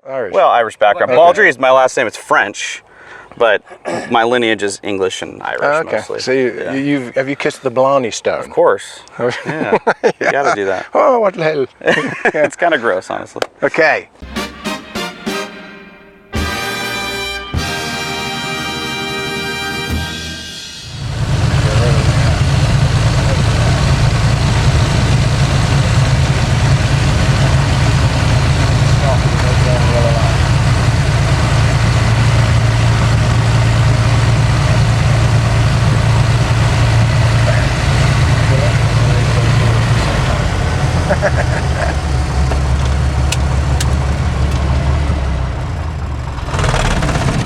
Irish. Well, Irish background. Okay. Baldry is my last name. It's French, but my lineage is English and Irish mostly. So have you kissed the Blarney Stone? Of course. Yeah. You got to do that. Oh, what the hell? It's kind of gross, honestly. Okay.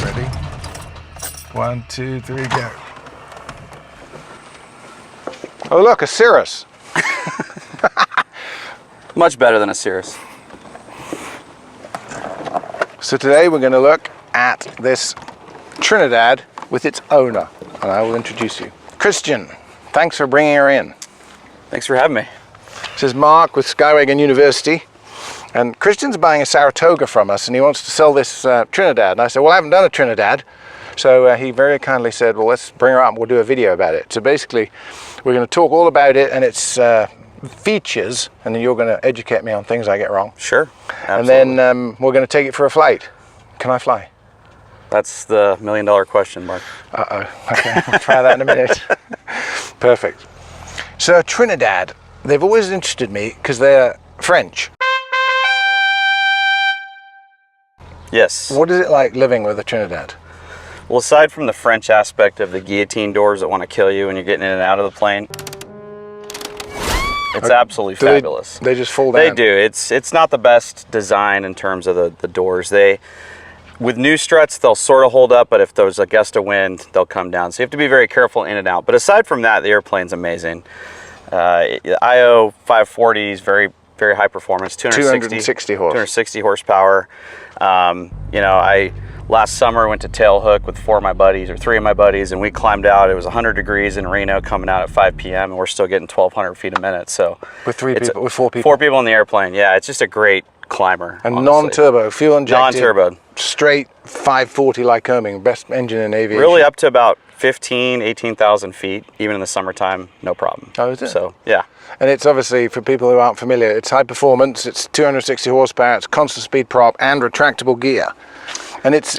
Ready? 1, 2, 3, go. Oh look, a Cirrus. Much better than a Cirrus. So today we're going to look at this Trinidad with its owner, and I will introduce you. Christian, thanks for bringing her in. Thanks for having me. This is Mark with Skyway University, and Christian's buying a Saratoga from us, and he wants to sell this Trinidad. And I said, well, I haven't done a Trinidad. So he very kindly said, well, let's bring her up and we'll do a video about it. So basically, we're going to talk all about it and its features, and then you're going to educate me on things I get wrong. Sure, absolutely. And then we're going to take it for a flight. Can I fly? That's the million-dollar question, Mark. Uh-oh. Okay, we'll try that in a minute. Perfect. So Trinidad, they've always interested me because they're French. Yes. What is it like living with a Trinidad? Well, aside from the French aspect of the guillotine doors that want to kill you when you're getting in and out of the plane, it's absolutely fabulous. They just fall down? They do. It's not the best design in terms of the doors. With new struts, they'll sort of hold up, but if there's a gust of wind, they'll come down. So you have to be very careful in and out. But aside from that, the airplane's amazing. The IO 540 is very, very high performance, 260 horsepower. Last summer went to Tailhook with 3 of my buddies, and we climbed out. It was 100 degrees in Reno coming out at 5 p.m. and we're still getting 1,200 feet a minute. So with 4 people? 4 people in the airplane. Yeah, it's just a great climber. And non-turbo, fuel injected. Non-turbo. Straight 540 Lycoming, best engine in aviation. Really up to about 18,000 feet, even in the summertime, no problem. Oh, is it? So, yeah. And it's obviously, for people who aren't familiar, it's high performance, it's 260 horsepower, it's constant speed prop and retractable gear. And it's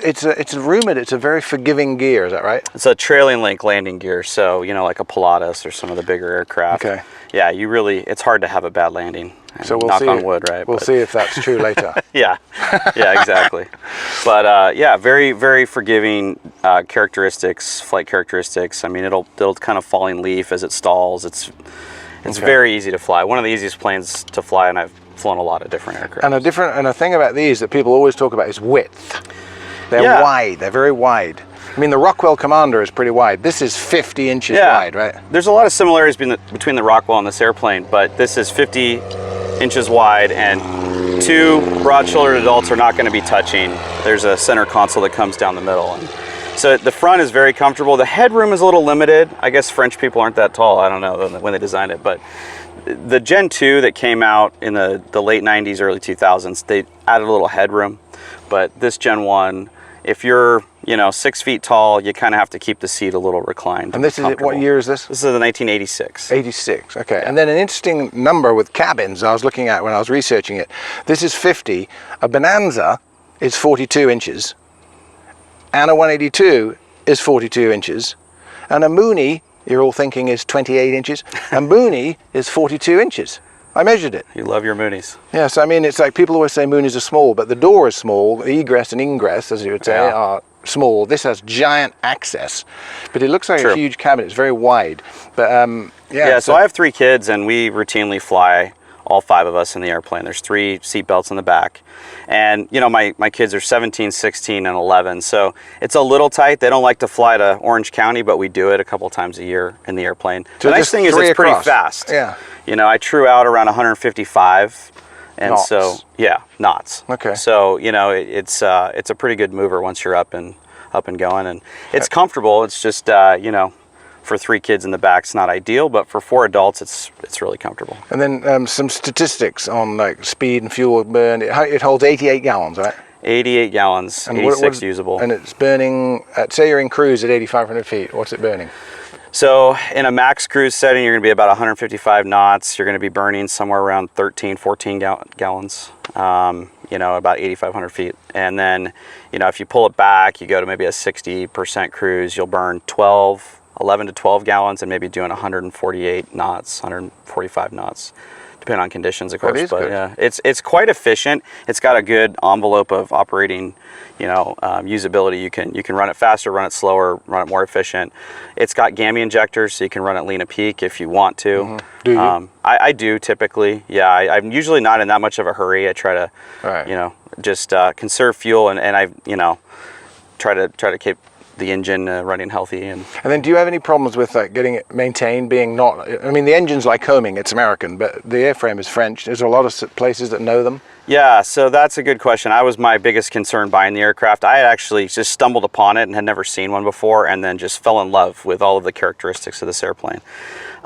rumored it's a very forgiving gear, is that right? It's a trailing link landing gear, so, like a Pilatus or some of the bigger aircraft. Okay. Yeah, it's hard to have a bad landing. So we'll knock see on wood, right? We'll see if that's true later. Yeah, exactly. But very, very forgiving flight characteristics. I mean, it'll kind of falling leaf as it stalls. It's very easy to fly. One of the easiest planes to fly, and I've flown a lot of different aircraft. And a thing about these that people always talk about is width. They're wide. They're very wide. I mean, the Rockwell Commander is pretty wide. This is 50 inches wide, right? There's a lot of similarities between the Rockwell and this airplane, but this is 50 inches wide, and 2 broad-shouldered adults are not going to be touching. There's a center console that comes down the middle. And so the front is very comfortable. The headroom is a little limited. I guess French people aren't that tall. I don't know when they designed it, but the Gen 2 that came out in the late 90s, early 2000s, they added a little headroom. But this Gen 1, if you're 6 feet tall, you kind of have to keep the seat a little reclined. And this is what year is this? This is the 1986. 86, okay. Yeah. And then an interesting number with cabins I was looking at when I was researching it. This is 50. A Bonanza is 42 inches. And a 182 is 42 inches. And a Mooney, you're all thinking, is 28 inches. A Mooney is 42 inches. I measured it. You love your Moonies. Yes, I mean, it's like people always say Moonies are small, but the door is small. The egress and ingress, as you would say, are small. This has giant access, but it looks like a huge cabin. It's very wide. But so I have 3 kids, and we routinely fly, all 5 of us in the airplane. There's 3 seat belts in the back. And, my kids are 17, 16, and 11, so it's a little tight. They don't like to fly to Orange County, but we do it a couple times a year in the airplane. So the nice thing is it's pretty fast. Yeah. I true out around 155, and knots. Knots. Okay. So, it's a pretty good mover once you're up and going, and it's comfortable. It's just, for 3 kids in the back, it's not ideal, but for 4 adults, it's really comfortable. And then some statistics on like speed and fuel burn. It holds 88 gallons, right? 88 gallons, And 86 usable. And it's burning, say you're in cruise at 8,500 feet, what's it burning? So in a max cruise setting, you're going to be about 155 knots. You're going to be burning somewhere around 13, 14 gallons, you know, about 8,500 feet. And then, you know, if you pull it back, you go to maybe a 60% cruise, you'll burn 11 to 12 gallons and maybe doing 148 knots, 145 knots. Depending on conditions, of course, but yeah, it's quite efficient. It's got a good envelope of operating, you know, usability. You can run it faster, run it slower, run it more efficient. It's got gammy injectors, so you can run at lean a peak if you want to. Mm-hmm. Do you? I do typically. Yeah, I'm usually not in that much of a hurry. I try to, you know, just conserve fuel and I, you know, try to keep the engine running healthy. And then do you have any problems with like getting it maintained, being not, I mean the engine's like homing, it's American, but the airframe is French. There's a lot of places that know them. Yeah, so that's a good question. I was my biggest concern buying the aircraft. I had actually just stumbled upon it and had never seen one before, and then just fell in love with all of the characteristics of this airplane.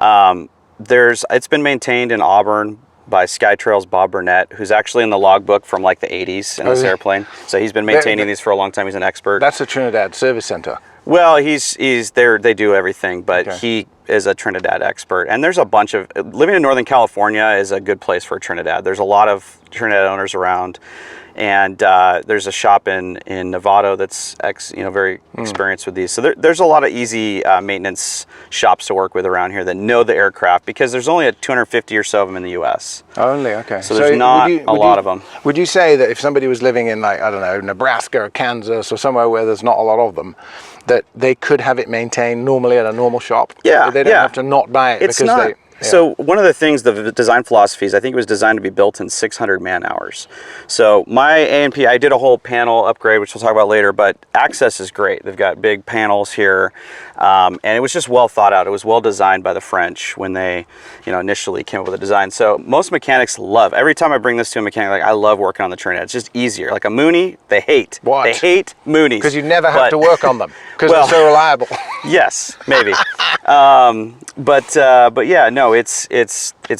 It's been maintained in Auburn by SkyTrail's Bob Burnett, who's actually in the logbook from like the 80s in this airplane. So he's been maintaining these for a long time. He's an expert. That's the Trinidad Service Center. Well, he's there. They do everything, but he is a Trinidad expert. And there's a bunch of, living in Northern California is a good place for Trinidad. There's a lot of Trinidad owners around. And there's a shop in Novato that's very experienced with these. So there's a lot of easy maintenance shops to work with around here that know the aircraft, because there's only 250 or so of them in the U.S. Only, okay. So there's not a lot of them. Would you say that if somebody was living in, like, I don't know, Nebraska or Kansas or somewhere where there's not a lot of them, that they could have it maintained normally at a normal shop? Yeah, they don't have to not buy it because they... So one of the things, the design philosophies, I think it was designed to be built in 600 man hours. So my A&P, I did a whole panel upgrade, which we'll talk about later, but access is great. They've got big panels here, and it was just well thought out. It was well designed by the French when they, initially came up with the design. So most mechanics love, every time I bring this to a mechanic, like, I love working on the Trinidad. It's just easier. Like a Mooney, they hate. What? They hate Moonies. Because you never have to work on them, because they're so reliable. Yes, maybe. But yeah, no, it's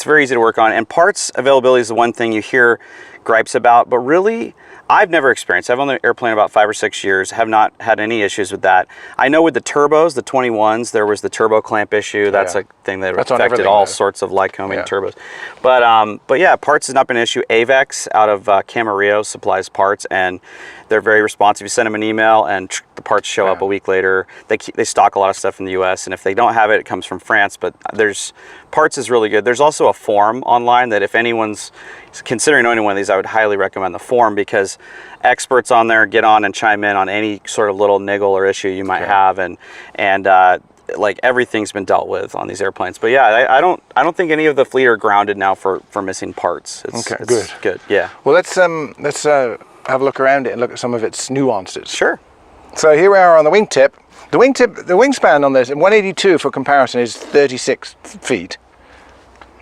very easy to work on, and parts availability is the one thing you hear gripes about, but really I've never experienced. I've owned the airplane about 5 or 6 years, have not had any issues with that. I know with the turbos, the 21s, there was the turbo clamp issue. That's a thing that affected all sorts of Lycoming turbos. But yeah, parts has not been an issue. Avex out of Camarillo supplies parts, and they're very responsive. You send them an email and the parts show up a week later. They stock a lot of stuff in the US, and if they don't have it, it comes from France, but parts is really good. There's also a forum online that if anyone's considering owning one of these, I would highly recommend the forum, because experts on there get on and chime in on any sort of little niggle or issue you might have, and like everything's been dealt with on these airplanes. But yeah, I don't think any of the fleet are grounded now for missing parts. It's good. Yeah. Well, let's have a look around it and look at some of its nuances. Sure. So here we are on the wingtip. The wingspan on this, 182 for comparison, is 36 feet.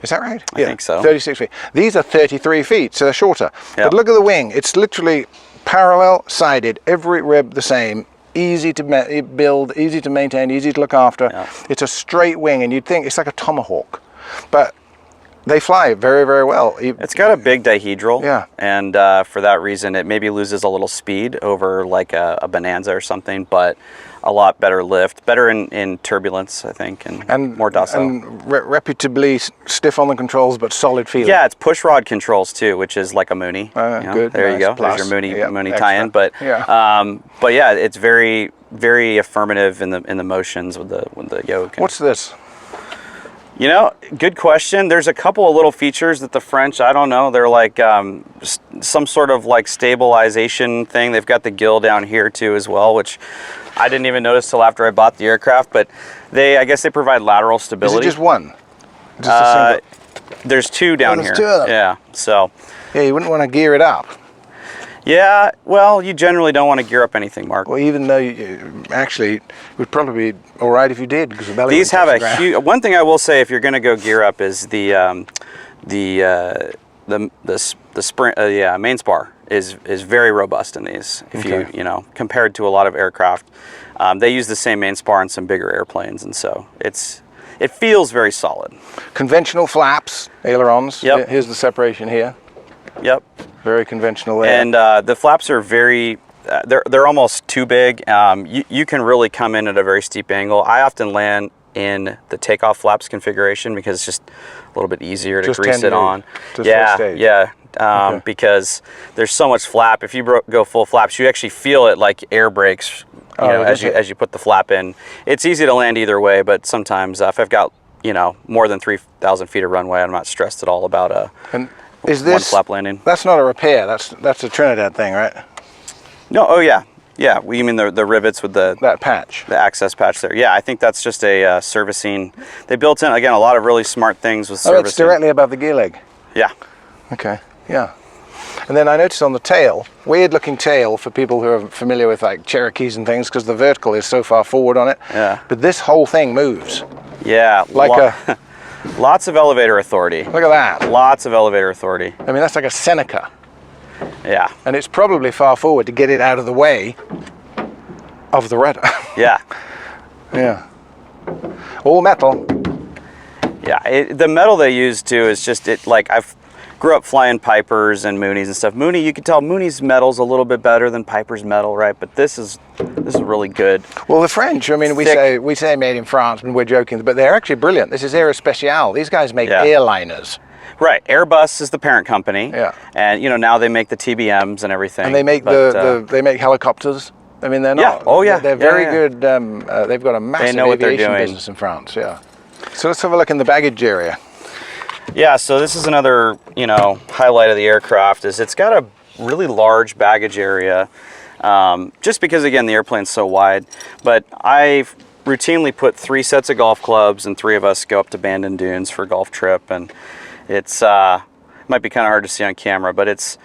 Is that right? I think so. 36 feet. These are 33 feet, so they're shorter. Yep. But look at the wing. It's literally parallel sided, every rib the same, easy to build, easy to maintain, easy to look after. Yep. It's a straight wing, and you'd think it's like a tomahawk. But they fly very, very well. It's got a big dihedral, and for that reason, it maybe loses a little speed over like a Bonanza or something, but a lot better lift, better in turbulence, I think, and more docile. And reputably stiff on the controls, but solid feeling. Yeah, it's push rod controls too, which is like a Mooney. Good. There you go. Plus. There's your Mooney tie-in. But but yeah, it's very, very affirmative in the motions with the yoke. What's this? Good question. There's a couple of little features that the French, I don't know, they're like some sort of like stabilization thing. They've got the gill down here too as well, which I didn't even notice till after I bought the aircraft, but I guess they provide lateral stability. Is it just one? Just a single? There's two down here. Two of them. Yeah, so. Yeah, you wouldn't want to gear it up. Yeah, well, you generally don't want to gear up anything, Mark. Well, even though you actually, it would probably be all right if you did, because the belly. These have a huge. One thing I will say, if you're going to go gear up, is the sprint, main spar is very robust in these. If you compared to a lot of aircraft, they use the same main spar in some bigger airplanes, and so it feels very solid. Conventional flaps, ailerons. Yep. Here's the separation here. Yep. Very conventional there. And the flaps are very, they're almost too big. You can really come in at a very steep angle. I often land in the takeoff flaps configuration because it's just a little bit easier to grease it on. Yeah. Okay. Because there's so much flap. If you go full flaps, you actually feel it like air brakes. As you put the flap in. It's easy to land either way, but sometimes if I've got more than 3,000 feet of runway, I'm not stressed at all about And is this one flap landing. That's not a repair. That's a Trinidad thing, right? No. Oh yeah. Yeah. You mean the rivets with that patch, the access patch there? Yeah. I think that's just a servicing. They built in again a lot of really smart things with servicing. Oh, it's directly above the gear leg. Yeah. Okay. Yeah. And then I noticed on the tail, weird looking tail for people who are familiar with like Cherokees and things, because the vertical is so far forward on it. Yeah. But this whole thing moves. Yeah. Lots of elevator authority. Look at that. Lots of elevator authority. I mean, that's like a Seneca. Yeah. And it's probably far forward to get it out of the way of the rudder. Yeah. Yeah. All metal. Yeah. The metal they use too is just I've grew up flying Pipers and Moonies and stuff. Mooney, you can tell Mooney's metal's a little bit better than Piper's metal, right? But this is really good. Well, the French, I mean, we say made in France, and we're joking, but they're actually brilliant. This is Aerospatiale. These guys make airliners. Right. Airbus is the parent company. Yeah. And now they make the TBMs and everything. And they make they make helicopters. I mean, they're not. Yeah. Oh yeah. They're very good. They've got a massive aviation business in France. Yeah. So let's have a look in the baggage area. Yeah, so this is another, highlight of the aircraft is it's got a really large baggage area, just because, again, the airplane's so wide. But I routinely put 3 sets of golf clubs, and 3 of us go up to Bandon Dunes for a golf trip. And it's might be kind of hard to see on camera, but it's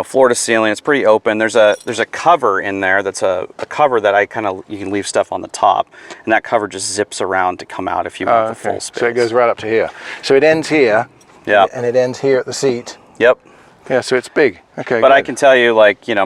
floor to ceiling. It's pretty open. There's a cover in there that's a cover that you can leave stuff on the top, and that cover just zips around to come out if you want the full space. So it goes right up to here. So it ends here. Yeah. And it ends here at the seat. Yep. Yeah, so it's big. Okay. But good. I can tell you,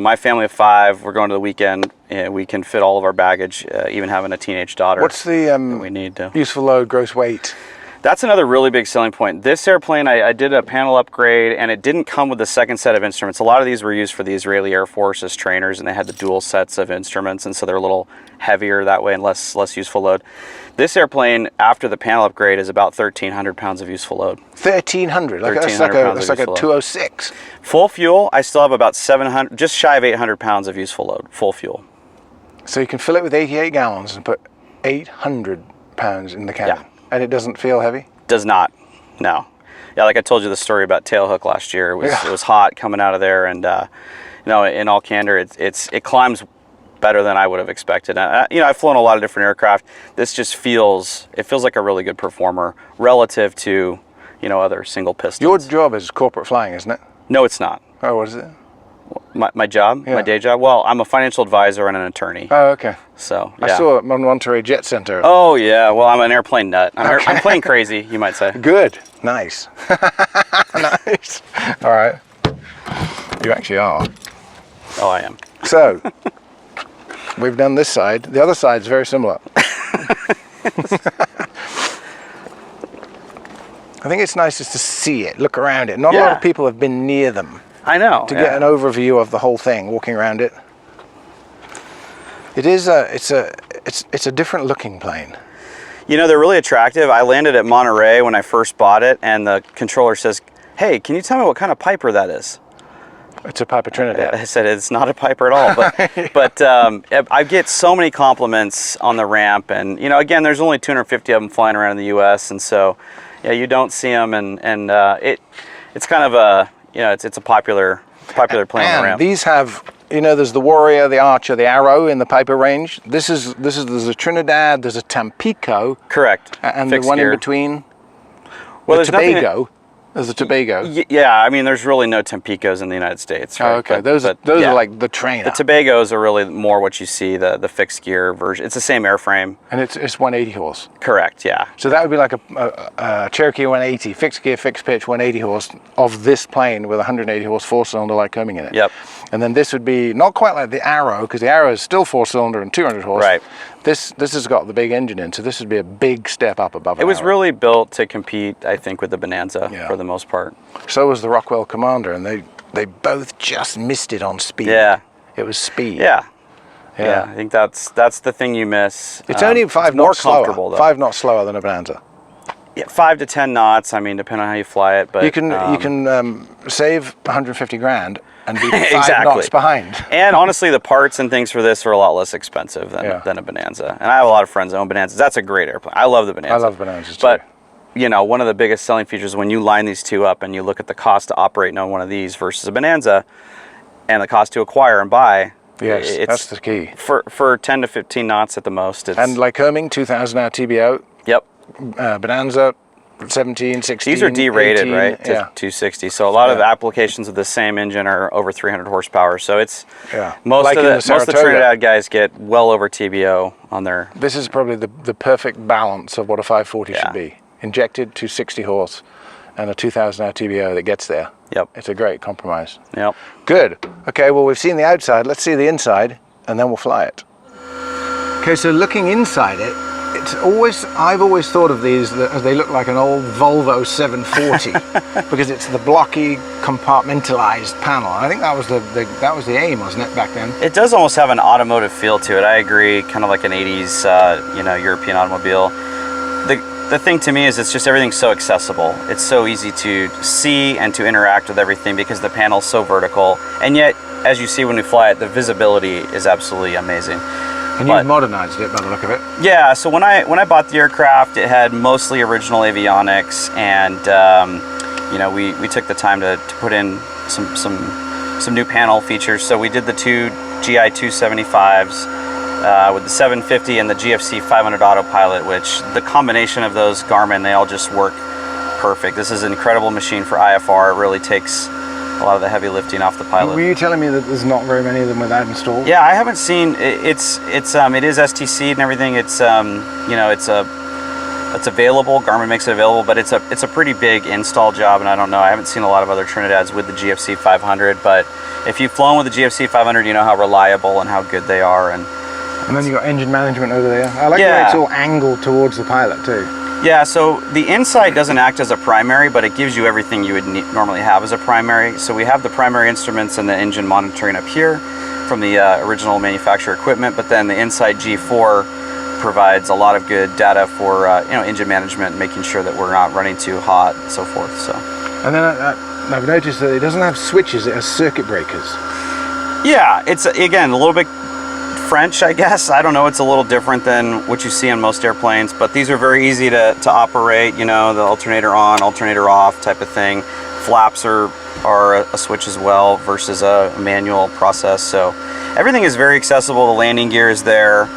my family of 5, we're going to the weekend. We can fit all of our baggage, even having a teenage daughter. What's the we need to useful load, gross weight? That's another really big selling point. This airplane, I did a panel upgrade, and it didn't come with the second set of instruments. A lot of these were used for the Israeli Air Force as trainers, and they had the dual sets of instruments, and so they're a little heavier that way and less useful load. This airplane, after the panel upgrade, is about 1,300 pounds of useful load. 1,300? That's like a 206. Full fuel, I still have about 700, just shy of 800 pounds of useful load, full fuel. So you can fill it with 88 gallons and put 800 pounds in the cabin. Yeah. And it doesn't feel heavy? Does not, no. Yeah, like I told you the story about Tailhook last year. It was hot coming out of there, and in all candor, it climbs better than I would have expected. I've flown a lot of different aircraft. This just feels like a really good performer relative to other single pistons. Your job is corporate flying, isn't it? No, it's not. Oh, what is it? My job, my day job. Well, I'm a financial advisor and an attorney. Oh, okay. So yeah. I saw it on Monterey Jet Center. Oh yeah. Well, I'm an airplane nut. I'm plane crazy, you might say. Good. Nice. Nice. All right. You actually are. Oh, I am. So we've done this side. The other side's very similar. I think it's nice just to see it, look around it. Not a lot of people have been near them. I know. To get an overview of the whole thing, walking around it. It's a different looking plane. They're really attractive. I landed at Monterey when I first bought it, and the controller says, "Hey, can you tell me what kind of Piper that is?" It's a Piper Trinidad. I said it's not a Piper at all, but I get so many compliments on the ramp, and again, there's only 250 of them flying around in the U.S., and so you don't see them, and it's kind of a it's a popular plane on the ramp. These have there's the Warrior, the Archer, the Arrow in the Piper range. There's a Trinidad, there's a Tampico. Correct. And Fixed the one gear. in between. Well, the Tobago. There's a Tobago. Yeah, I mean, there's really no Tampicos in the United States. Right? Oh, okay. Those are like the trainer. The Tobagos are really more what you see, the fixed gear version. It's the same airframe. And it's 180 horse. Correct, yeah. So that would be like a Cherokee 180, fixed gear, fixed pitch, 180 horse of this plane with 180 horse 4-cylinder light combing in it. Yep. And then this would be not quite like the Arrow, because the Arrow is still 4-cylinder and 200 horse. Right. This has got the big engine in, so this would be a big step up above it was really built to compete, I think, with the Bonanza for the most part. So was the Rockwell Commander, and they both just missed it on speed. Yeah. It was speed. Yeah. Yeah, I think that's the thing you miss. It's only 5 more knots slower. comfortable, though. 5 knots slower than a Bonanza. Yeah, 5 to 10 knots. I mean, depending on how you fly it, but You can save 150 grand and be 5 Exactly. knots behind. And honestly, the parts and things for this are a lot less expensive than a Bonanza. And I have a lot of friends that own Bonanzas. That's a great airplane. I love the Bonanza. I love Bonanzas too. But you know, one of the biggest selling features when you line these two up and you look at the cost to operate on one of these versus a Bonanza, and the cost to acquire and buy. Yes, that's the key. For 10 to 15 knots at the most. It's, And like Herming, 2,000 hour TBO. Yep. Bonanza, 17, 16. These are D-rated, 18, right? To 260. So a lot of applications of the same engine are over 300 horsepower. So it's most Like of in the Saratoga. Trinidad guys get well over TBO on their. This is probably the perfect balance of what a 540 should be. Injected 260 horse and a 2,000 hour TBO that gets there. Yep. It's a great compromise. Yep. Good. Okay, well, we've seen the outside. Let's see the inside, and then we'll fly it. Okay, so looking inside it, I've always thought of these as they look like an old Volvo 740 because it's the blocky, compartmentalized panel. And I think that was the aim, wasn't it, back then? It does almost have an automotive feel to it. I agree, kind of like an 80s, European automobile. The thing to me is it's just everything's so accessible. It's so easy to see and to interact with everything because the panel's so vertical. And yet, as you see when we fly it, the visibility is absolutely amazing. And you've modernized it by the look of it. Yeah, so when I bought the aircraft, it had mostly original avionics, and we took the time to put in some new panel features. So we did the two GI 275s. With the 750 and the GFC 500 autopilot, which the combination of those Garmin, they all just work perfect. This is an incredible machine for IFR. It really takes a lot of the heavy lifting off the pilot. Were you telling me that there's not very many of them with that installed? Yeah, I haven't seen it. It is STC and everything. It's it's available. Garmin makes it available, but it's a pretty big install job, and I don't know. I haven't seen a lot of other Trinidads with the GFC 500, but if you've flown with the GFC 500, you know how reliable and how good they are. And then you got engine management over there. I like the way it's all angled towards the pilot too. Yeah, so the inside doesn't act as a primary, but it gives you everything you would normally have as a primary. So we have the primary instruments and the engine monitoring up here from the original manufacturer equipment, but then the inside G4 provides a lot of good data for engine management, making sure that we're not running too hot and so forth. So. And then I've noticed that it doesn't have switches; it has circuit breakers. Yeah, it's again a little bit French, I guess. I don't know. It's a little different than what you see on most airplanes, but these are very easy to operate. You know, the alternator on, alternator off type of thing. Flaps are a switch as well versus a manual process. So everything is very accessible. The landing gear is there.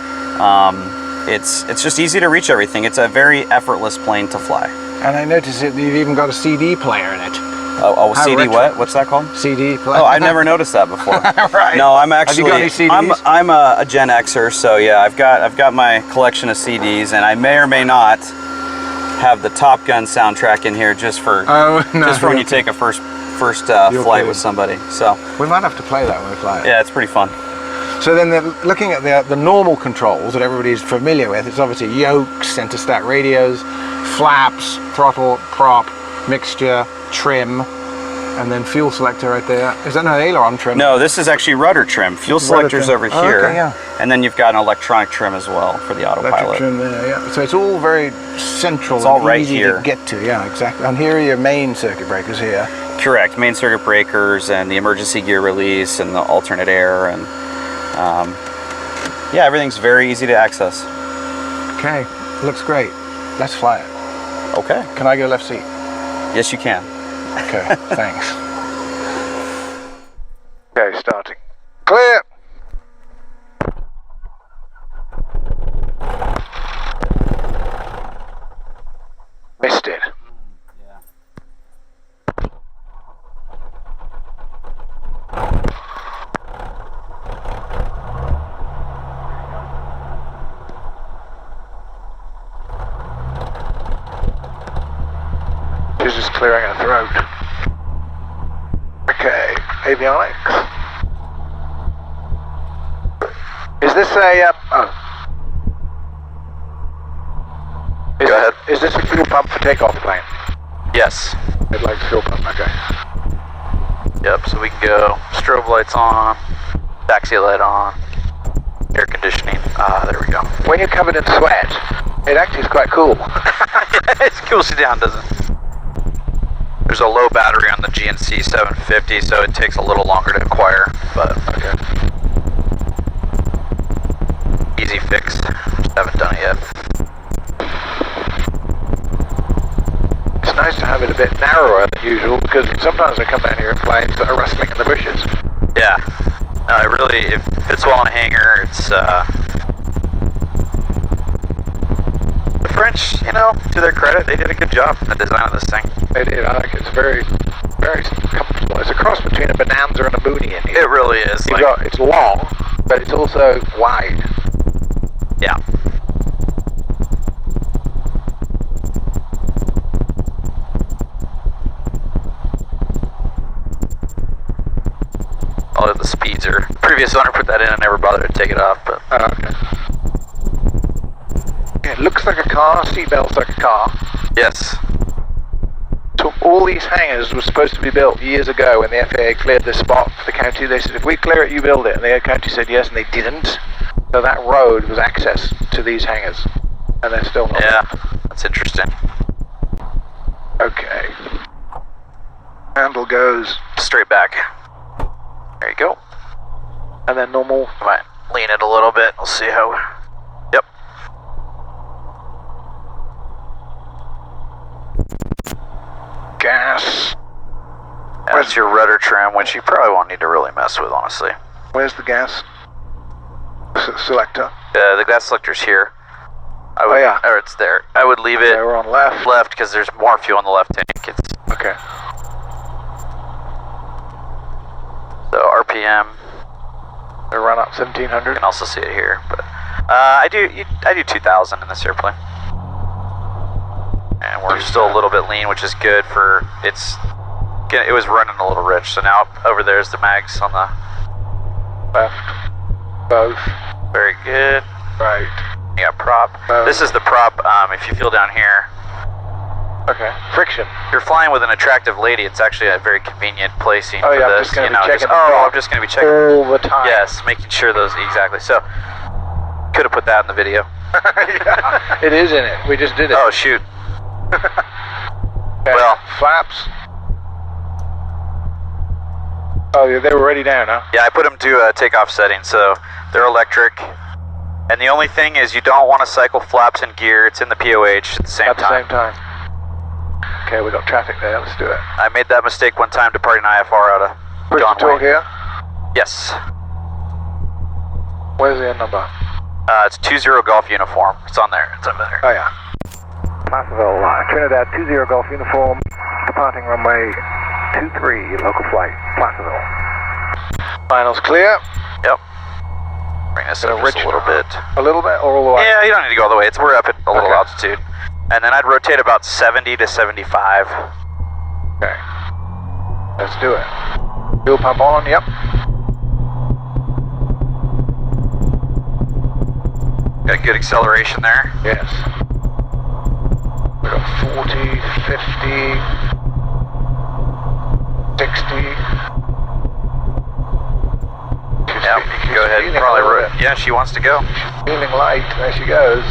It's just easy to reach everything. It's a very effortless plane to fly. And I noticed that you've even got a CD player in it. Oh, CD what? What's that called? CD player. Oh, I've never noticed that before. Right. No, I'm actually. Have you got any CDs? I'm a Gen Xer, so yeah, I've got my collection of CDs, and I may or may not have the Top Gun soundtrack in here just for when you take a first flight with somebody. So we might have to play that when we fly it. Yeah, it's pretty fun. So then looking at the normal controls that everybody's familiar with, it's obviously yoke, center stack radios, flaps, throttle, prop, mixture, trim, and then fuel selector right there. Is that an aileron trim? No, this is actually rudder trim. Fuel selector's over here. Okay, yeah. And then you've got an electronic trim as well for the autopilot. Electric trim there, yeah. So it's all very central. It's all right easy here to get to, yeah, exactly. And here are your main circuit breakers here. Correct. Main circuit breakers and the emergency gear release and the alternate air and yeah, everything's very easy to access. Okay, looks great. Let's fly it. Okay. Can I go left seat? Yes, you can. Okay, thanks. Okay, starting. Clear! Missed it. This is clearing a throat. Okay, avionics. Is this a, Go ahead. Is this a fuel pump for takeoff plane? Yes. I'd like fuel pump, okay. Yep, so we can go strobe lights on, taxi light on, air conditioning. There we go. When you're covered in sweat, it actually is quite cool. It cools you down, doesn't it? There's a low battery on the GNC 750, so it takes a little longer to acquire, but okay. Easy fix. Just haven't done it yet. It's nice to have it a bit narrower than usual, because sometimes I come down here in planes that are rustling in the bushes. Yeah. No, it really, it fits well in a hangar. It's, the French, you know, to their credit, they did a good job in the design of this thing. They did. I think it's very, very comfortable. It's a cross between a Bonanza and a Mooney in here. It really is. It's long, but it's also wide. Yeah. All of the speeds are. Previous owner put that in and never bothered to take it off, but. Oh, okay. Yeah, it looks like a car. Seatbelt's like a car. Yes. So all these hangars were supposed to be built years ago when the FAA cleared this spot for the county. They said, if we clear it, you build it. And the county said yes, and they didn't. So that road was access to these hangars. And they're still not. Yeah, that's interesting. Okay. Handle goes straight back. There you go. And then normal. Might lean it a little bit. We'll see how. Yep. Gas. That's your rudder trim, which you probably won't need to really mess with, honestly. Where's the gas selector? The gas selector's here. I would, yeah. Or it's there. I would leave it we're on left. Left, because there's more fuel in the left tank. It's okay. So RPM. They run up 1700. You can also see it here, but I do 2000 in this airplane, and we're still a little bit lean, which is good for it was running a little rich. So now over there's the mags on the left. Both. Very good. Right. You got prop. Both. This is the prop. If you feel down here. Okay. Friction. If you're flying with an attractive lady, it's actually a very convenient placing for this. I'm just going to be checking I'm just going to be checking all the time. Yes, making sure those exactly. So, could have put that in the video. Yeah, it is in it. We just did it. Oh shoot. Okay. Well, flaps. Oh, yeah, they were already down, huh? Yeah, I put them to takeoff settings, so they're electric. And the only thing is, you don't want to cycle flaps and gear. It's in the POH at the same time. Okay, we got traffic there. Let's do it. I made that mistake one time departing IFR out of John here? Yes. Where's the number? It's 20 Golf Uniform. It's on there. It's over there. Oh, yeah. Placerville, Trinidad, 20 Golf Uniform, departing runway 23, local flight, Placerville. Finals clear. Yep. Bring this up just a little bit. A little bit or all the way? Yeah, you don't need to go all the way. We're up at a little altitude. And then I'd rotate about 70 to 75. Okay. Let's do it. Fuel pump on, yep. Got good acceleration there. Yes. We got 40, 50, 60. Yeah, you can go ahead and probably. Yeah, she wants to go. She's feeling light. There she goes.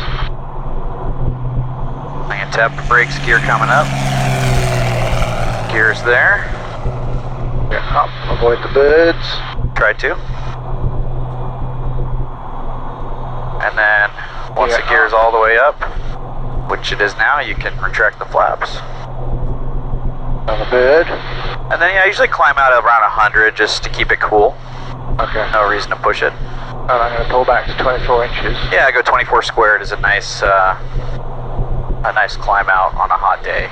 I'm gonna tap the brakes. Gear coming up. Gear's there. Get up. Avoid the birds. Try to. And then once the gear's all the way up, which it is now, you can retract the flaps. On the bird. And then I usually climb out around 100 just to keep it cool. Okay. No reason to push it. And I'm going to pull back to 24 inches. Yeah, I go 24 squared is a nice climb out on a hot day.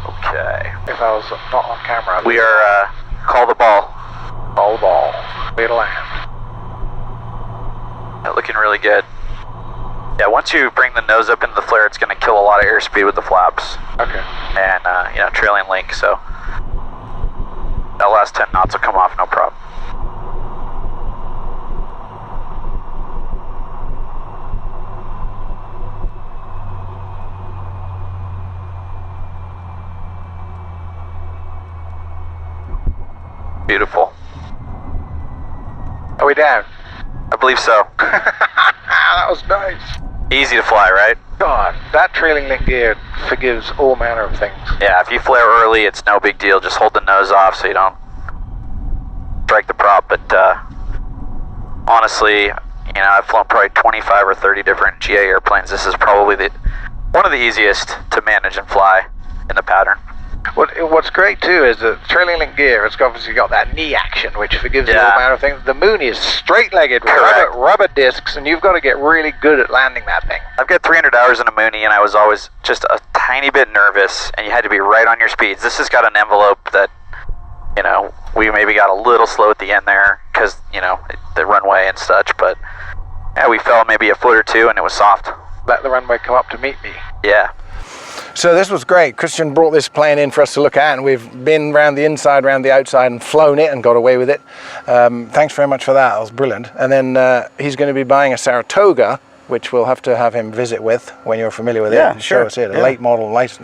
Okay. If I was not on camera. We are, call the ball. Call the ball. Clear to land. Looking really good. Yeah, once you bring the nose up into the flare, it's going to kill a lot of airspeed with the flaps. Okay. And, you know, trailing link, so that last 10 knots will come off, no problem. Beautiful. Are we down? I believe so. That was nice. Easy to fly, right? God, that trailing link gear forgives all manner of things. Yeah, if you flare early, it's no big deal. Just hold the nose off so you don't strike the prop. But honestly, you know, I've flown probably 25 or 30 different GA airplanes. This is probably one of the easiest to manage and fly in the pattern. What's great too is the trailing link gear, it's obviously got that knee action, which forgives Yeah. all manner of things. The Mooney is straight-legged with Correct. rubber discs, and you've got to get really good at landing that thing. I've got 300 hours in a Mooney, and I was always just a tiny bit nervous, and you had to be right on your speeds. This has got an envelope that, you know, we maybe got a little slow at the end there because, you know, the runway and such, but yeah, we fell maybe a foot or two, and it was soft. Let the runway come up to meet me. Yeah. So this was great. Christian brought this plane in for us to look at, and we've been around the inside, around the outside, and flown it and got away with it. Thanks very much for that. That was brilliant. And then he's going to be buying a Saratoga, which we'll have to have him visit with when you're familiar with Yeah, it. sure. Show us it. A Yeah. late model, nice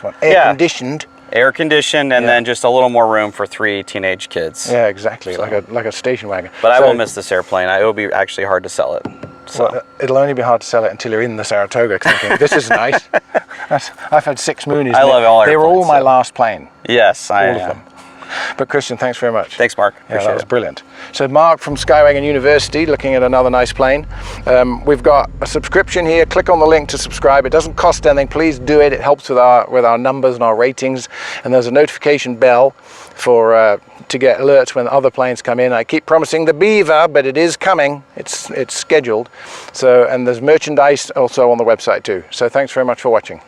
one. Air conditioned. Air conditioned, and then just a little more room for 3 teenage kids. Yeah, exactly. Like a station wagon. But I will miss this airplane. It will be actually hard to sell it. So. Well, it'll only be hard to sell it until you're in the Saratoga, thinking, this is nice. I've had 6 Moonies. I love all They were all airplanes, my so. last plane. Yes, I All of them. But Christian, thanks very much. Thanks, Mark. Yeah, Appreciate that was it. brilliant. So Mark from Skywagon University, looking at another nice plane. We've got a subscription here. Click on the link to subscribe. It doesn't cost anything. Please do it. It helps with our numbers and our ratings. And there's a notification bell for to get alerts when other planes come in. I keep promising the Beaver, but it is coming. It's scheduled. So, and there's merchandise also on the website too. So thanks very much for watching.